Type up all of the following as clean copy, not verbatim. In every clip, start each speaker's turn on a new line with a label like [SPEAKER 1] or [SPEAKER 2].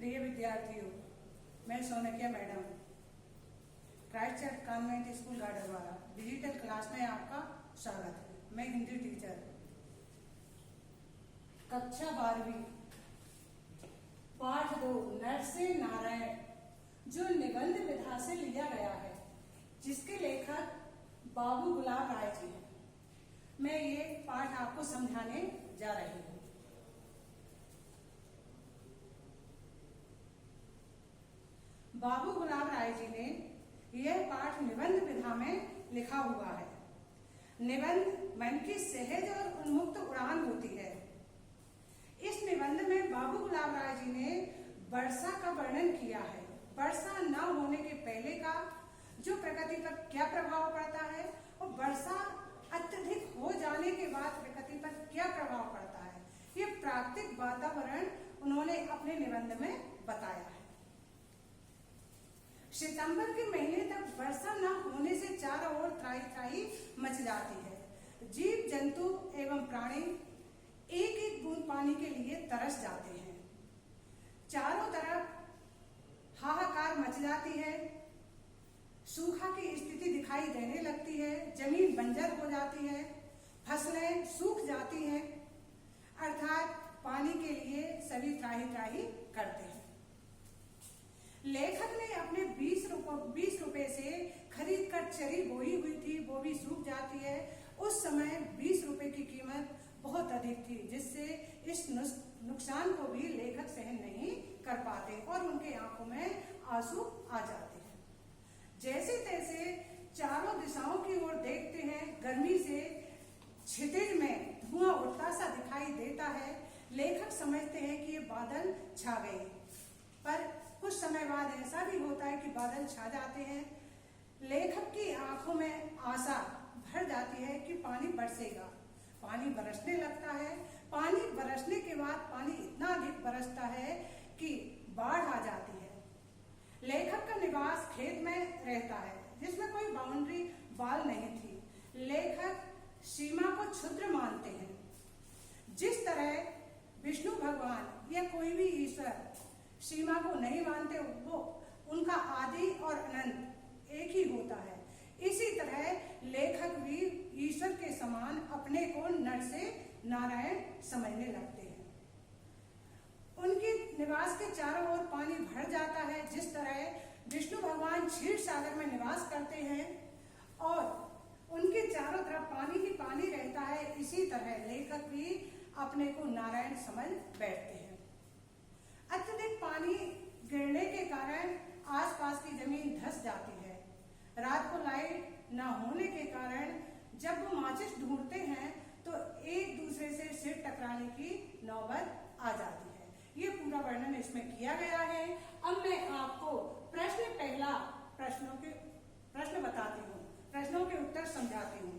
[SPEAKER 1] प्रिय विद्यार्थियों, मैं Sonkiya madam Christ church convent school Gadarwara digital class में आपका स्वागत है। मैं हिंदी टीचर, कक्षा 12वीं, पाठ 2 नर से नारायण, जो निबंध विधा से लिया गया है, जिसके लेखक बाबू गुलाब राय जी हैं। मैं ये पाठ आपको समझाने जा रही हूँ। बाबू गुलाब राय जी ने यह पाठ निबंध विधा में लिखा हुआ है। निबंध मन की सहज और उन्मुक्त उड़ान होती है। इस निबंध में बाबू गुलाब राय जी ने वर्षा का वर्णन किया है। वर्षा न होने के पहले का जो प्रकृति पर क्या प्रभाव पड़ता है और वर्षा अत्यधिक हो जाने के बाद प्रकृति पर क्या प्रभाव पड़ता है, ये प्राकृतिक वातावरण उन्होंने अपने निबंध में बताया है। सितंबर के महीने तक वर्षा न होने से चारों ओर त्राही त्राही मच जाती है। जीव जंतु एवं प्राणी एक एक बूंद पानी के लिए तरस जाते हैं। चारों तरफ हाहाकार मच जाती है। सूखा की स्थिति दिखाई देने लगती है। जमीन बंजर हो जाती है। फसलें सूख जाती हैं। अर्थात पानी के लिए सभी त्राही त्राही करते हैं। लेखक ने अपने 20 रुपए से खरीद कर चरी बोई हुई थी, वो भी सूख जाती है। उस समय 20 रुपए की कीमत बहुत अधिक थी, जिससे इस नुकसान को भी लेखक सहन नहीं कर पाते और उनके आंखों में आंसू आ जाते हैं। जैसे तैसे चारों दिशाओं की ओर देखते हैं। गर्मी से क्षितिज में धुआं उड़ता सा दिखाई देता है। लेखक समझते हैं कि ये बादल छा गए, पर कुछ समय बाद ऐसा भी होता है कि बादल छा जाते हैं। लेखक की आंखों में आशा भर जाती है कि पानी बरसेगा। पानी बरसने लगता है। पानी बरसने के बाद पानी इतना अधिक बरसता है कि बाढ़ आ जाती है। लेखक का निवास खेत में रहता है, जिसमें कोई बाउंड्री वाल नहीं थी। लेखक सीमा को क्षुद्र मानते हैं। जिस तरह विष्णु भगवान या कोई भी ईश्वर सीमा को नहीं मानते, वो उनका आदि और अनंत एक ही होता है। इसी तरह लेखक भी ईश्वर के समान अपने को नर से नारायण समझने लगते हैं। उनके निवास के चारों ओर पानी भर जाता है। जिस तरह विष्णु भगवान क्षीर सागर में निवास करते हैं और उनके चारों तरफ पानी ही पानी रहता है, इसी तरह लेखक भी अपने को नारायण समझ बैठते हैं। अत्यधिक पानी गिरने के कारण आसपास की जमीन धंस जाती है। रात को लाइट न होने के कारण जब वो माचिस ढूंढते हैं तो एक दूसरे से सिर टकराने की नौबत आ जाती है। ये पूरा वर्णन इसमें किया गया है। अब मैं आपको पहला प्रश्न बताती हूँ, प्रश्नों के उत्तर समझाती हूँ।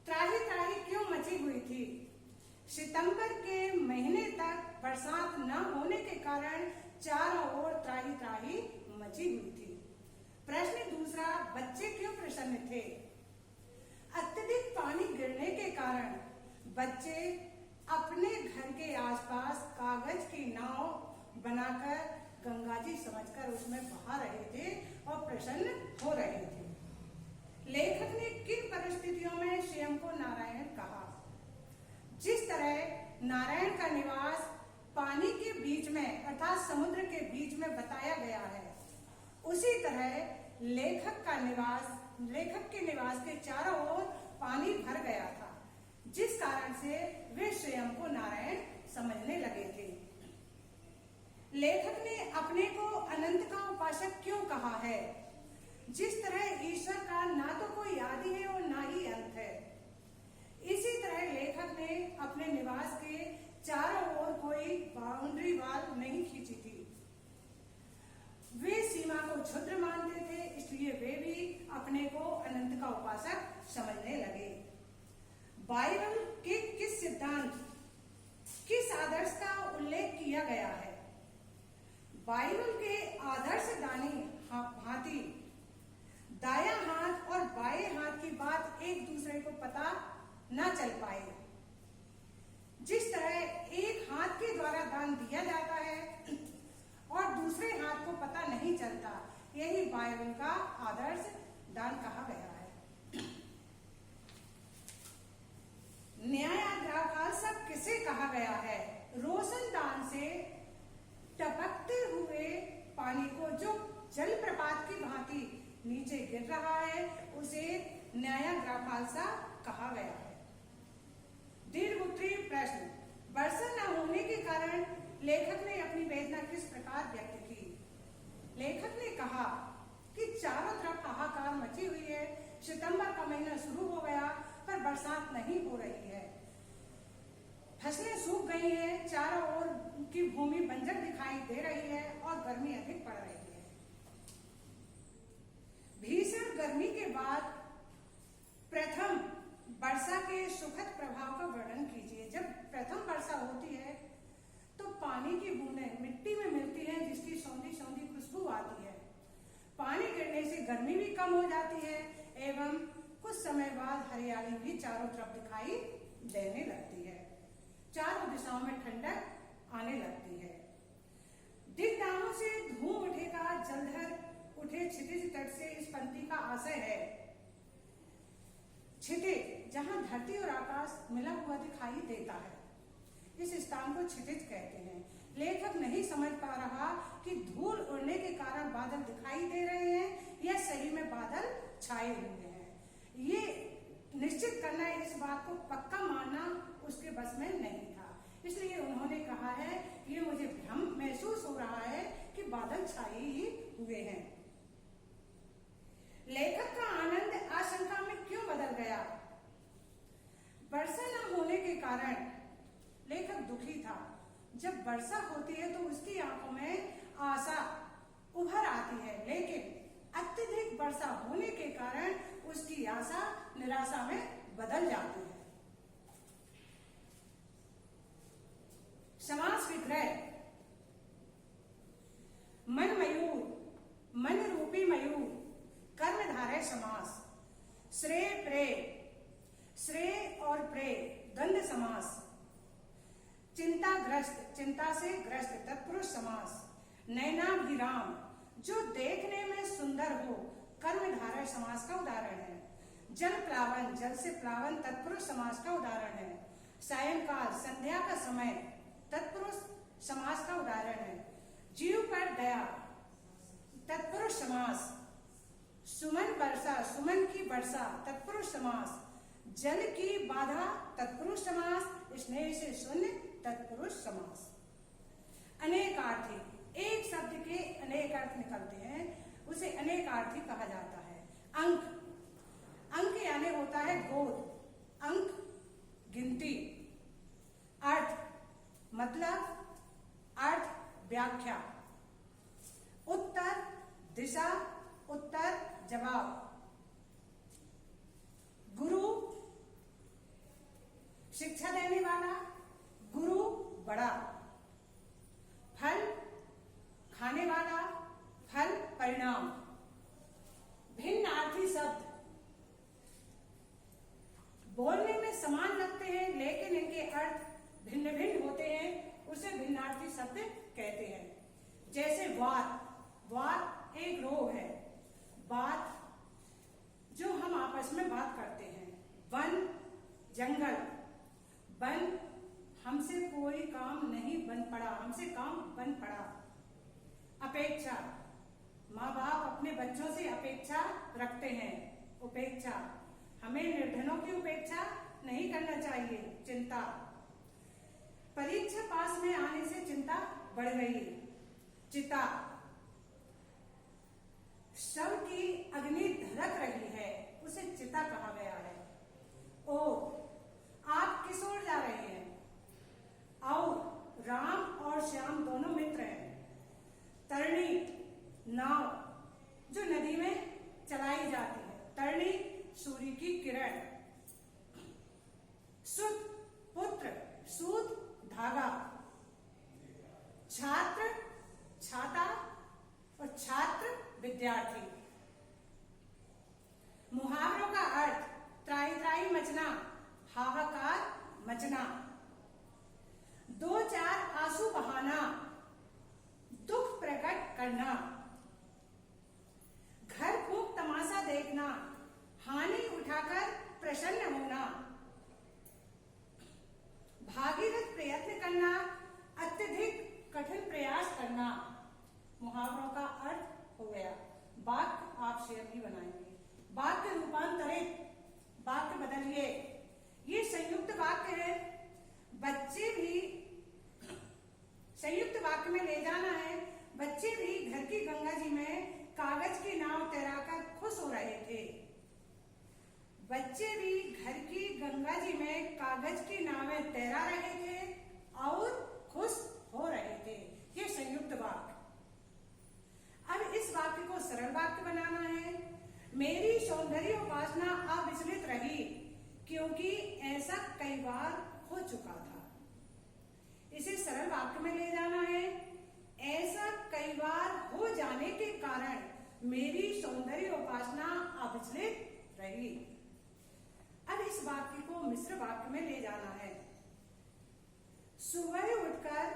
[SPEAKER 1] त्राही त्राही क्यों मची हुई थी? सितंबर के महीने तक बरसात न होने के कारण चारों ओर त्राही त्राही मची हुई थी। प्रश्न दूसरा, बच्चे क्यों प्रसन्न थे? अत्यधिक पानी गिरने के कारण बच्चे अपने घर के आसपास कागज की नाव बनाकर गंगा जी समझकर उसमें बहा रहे थे और प्रसन्न हो रहे थे। लेखक ने किन परिस्थितियों में स्वयं को नारायण कहा? जिस तरह नारायण का निवास पानी के बीच में अर्थात समुद्र के बीच में बताया गया है, उसी तरह लेखक के निवास के चारों ओर पानी भर गया था, जिस कारण से वे स्वयं को नारायण समझने लगे थे। लेखक ने अपने को अनंत का उपासक क्यों कहा है? जिस तरह ईश्वर का ना तो कोई आदि है और ना ही अंत है, इसी तरह लेखक ने अपने निवास के चारों ओर कोई बाउंड्री वाल नहीं खींची थी। वे सीमा को क्षुद्र मानते थे, इसलिए वे भी अपने को अनंत का उपासक समझने लगे। बाइबल के किस सिद्धांत, किस आदर्श का उल्लेख किया गया है? बाइबल के आदर्श दानी भांति दायां हाथ और बाएं हाथ की बात एक दूसरे को पता न चल पाए। जिस तरह एक हाथ की यही बाइबल का आदर्श दान कहा गया है। न्यायाग्रह सब किसे कहा गया है? रोशन दान से टपकते हुए पानी को जो जलप्रपात की भांति नीचे गिर रहा है उसे न्यायाग्रह कहा गया है। दीर्घोत्तरी प्रश्न। वर्षा न होने के कारण लेखक ने अपनी वेदना किस प्रकार व्यक्त की? लेखक ने कहा कि चारों तरफ हाहाकार मची हुई है। सितंबर का महीना शुरू हो गया पर बरसात नहीं हो रही है। फसलें सूख गई हैं, चारों ओर की भूमि बंजर दिखाई दे रही है और गर्मी अधिक पड़ रही है। भीषण गर्मी के बाद प्रथम वर्षा के सुखद प्रभाव का वर्णन कीजिए। जब प्रथम वर्षा होती है तो पानी की बूंदें मिट्टी में मिलती हैं जिसकी सौंधी सौंधी खुशबू आती है। पानी गिरने से गर्मी भी कम हो जाती है एवं कुछ समय बाद हरियाली भी चारों तरफ दिखाई देने लगती है। चारों दिशाओं में ठंडक आने लगती है। दिग्दामों से धूम उठेगा, जलधर उठे क्षितिज तट से इस पंक्ति का आशय है। क्षितिज जहां धरती और आकाश मिला हुआ दिखाई देता है, इस स्थान को क्षितिज कहते हैं। लेखक नहीं समझ पा रहा कि धूल उड़ने के कारण बादल दिखाई दे रहे हैं या सही में बादल छाए हुए हैं। ये निश्चित करना, इस बात को पक्का मानना उसके बस में नहीं था। इसलिए उन्होंने कहा है ये मुझे भ्रम महसूस हो रहा है कि बादल छाए ही हुए हैं। लेखक का आनंद आशंका में क्यों बदल गया? वर्षा न होने के कारण लेखक दुखी था। जब वर्षा होती है तो उसकी आंखों में आशा उभर आती है, लेकिन अत्यधिक वर्षा होने के कारण उसकी आशा निराशा में बदल जाती है। समास विग्रह। मन मयूर, मन रूपी मयूर, कर्मधारय समास। श्रेय प्रेय, श्रेय और प्रेय द्वंद्व समास। चिंताग्रस्त, चिंता से ग्रस्त तत्पुरुष समास। नयनाभिराम, जो देखने में सुंदर हो, कर्मधारय समास का उदाहरण है। जल प्लावन, जल से प्लावन तत्पुरुष समास का उदाहरण है। सायंकाल, संध्या का समय तत्पुरुष समास का उदाहरण है। जीव पर दया तत्पुरुष समास। सुमन वर्षा, सुमन की वर्षा तत्पुरुष समास। जल की बाधा तत्पुरुष समास। स्नेह से शून्य तत्पुरुष समास। अनेकार्थी, एक शब्द के अनेक अर्थ निकलते हैं, उसे अनेकार्थी कहा जाता है। अंक, अंक यानी होता है गोद, अंक गिनती। अर्थ मतलब, अर्थ व्याख्या। उत्तर दिशा, उत्तर जवाब। गुरु शिक्षा देने वाला, गुरु बड़ा। फल खाने वाला, फल परिणाम। भिन्नार्थी शब्द बोलने में समान लगते हैं लेकिन इनके अर्थ भिन्न भिन्न होते हैं, उसे भिन्नार्थी शब्द कहते हैं। जैसे वात, वात एक रोग है। बात जो हम आपस में बात करते हैं। वन जंगल, वन हमसे कोई काम नहीं बन पड़ा, हमसे काम बन पड़ा। अपेक्षा, माँ बाप अपने बच्चों से अपेक्षा रखते हैं। उपेक्षा, हमें निर्धनों की उपेक्षा नहीं करना चाहिए। चिंता, परीक्षा पास में आने से चिंता बढ़ गई। चिता, शव की अग्नि धड़क रही है, उसे चिता कहा गया है। ओ, आप किस ओर जा रहे हैं? और राम और श्याम दोनों मित्र हैं। तरणी, नाव जो नदी में चलाई जाती है। तरणी सूर्य की किरण। सुत पुत्र, सूत धागा। छात्र छाता और छात्र विद्यार्थी। मुहावरों का अर्थ त्राही त्राही मचना, हाहाकार मचना। दो चार आंसू बहाना, दुख प्रकट करना। हानि उठाकर प्रसन्न होना, भागीरथ प्रयत्न करना, अत्यधिक कठिन प्रयास करना। मुहावरों का अर्थ हो गया। वाक्य आप शेयर भी बनाएंगे। वाक्य रूपांतरित, वाक्य बदलिए। ये संयुक्त वाक्य है। बच्चे भी संयुक्त वाक्य में ले जाना है। बच्चे भी घर की गंगा जी में कागज की नाव तैराकर खुश हो रहे थे। बच्चे भी घर की गंगा जी में कागज की नावें तैरा रहे थे और खुश हो रहे थे। ये संयुक्त वाक्य। अब इस वाक्य को सरल वाक्य बनाना है। मेरी सौंदर्य उपासना अविचलित रही, क्योंकि ऐसा कई बार हो चुका था। इसे सरल वाक्य में ले जाना है। ऐसा कई बार हो जाने के कारण मेरी सौंदर्य उपासना अविचलित रही। अब इस वाक्य को मिश्र वाक्य में ले जाना है। सुबह उठकर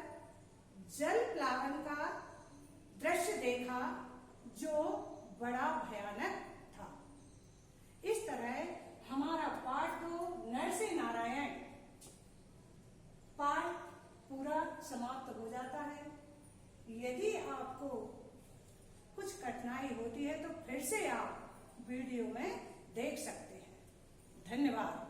[SPEAKER 1] जल प्लावन का दृश्य देखा जो बड़ा भयानक था। इस तरह हमारा पाठ 2 नर से नारायण पाठ पूरा समाप्त हो जाता है। यदि आपको कुछ कठिनाई होती है तो फिर से आप वीडियो में देख सकते हैं। धन्यवाद।